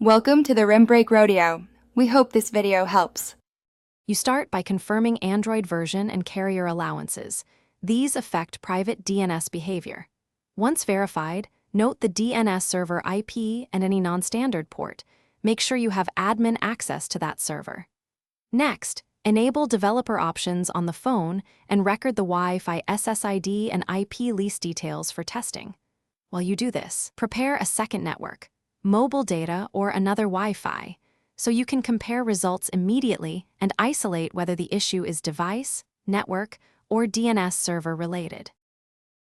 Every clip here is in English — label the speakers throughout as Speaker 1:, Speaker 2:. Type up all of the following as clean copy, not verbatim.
Speaker 1: Welcome to the Rim Break Rodeo. We hope this video helps.
Speaker 2: You start by confirming Android version and carrier allowances. These affect private DNS behavior. Once verified, note the DNS server IP and any non-standard port. Make sure you have admin access to that server. Next, enable developer options on the phone and record the Wi-Fi SSID and IP lease details for testing. While you do this, prepare a second network, mobile data or another Wi-Fi, so you can compare results immediately and isolate whether the issue is device, network, or DNS server related.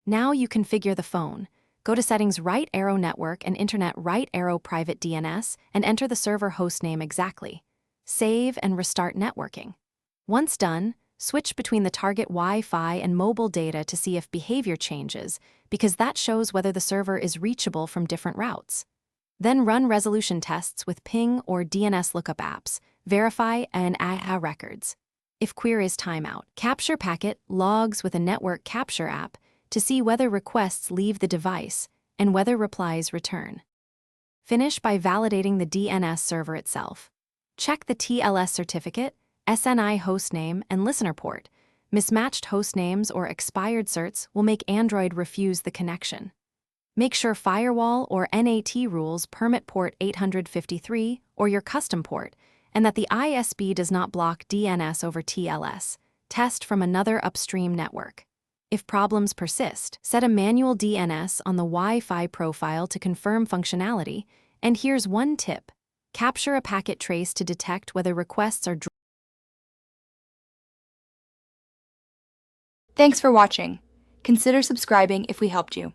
Speaker 2: Now you configure the phone. Go to Settings right arrow Network and Internet right arrow Private DNS and enter the server hostname exactly. Save and restart networking. Once done, switch between the target Wi-Fi and mobile data to see if behavior changes, because that shows whether the server is reachable from different routes. Then run resolution tests with ping or DNS lookup apps, verify and AHA records. If queries timeout, capture packet logs with a network capture app to see whether requests leave the device and whether replies return. Finish by validating the DNS server itself. Check the TLS certificate, SNI hostname, and listener port. Mismatched hostnames or expired certs will make Android refuse the connection. Make sure firewall or NAT rules permit port 853 or your custom port, and that the ISP does not block DNS over TLS. Test from another upstream network. If problems persist, set a manual DNS on the Wi-Fi profile to confirm functionality, and here's one tip. Capture a packet trace to detect whether requests are
Speaker 1: Thanks for watching. Consider subscribing if we helped you.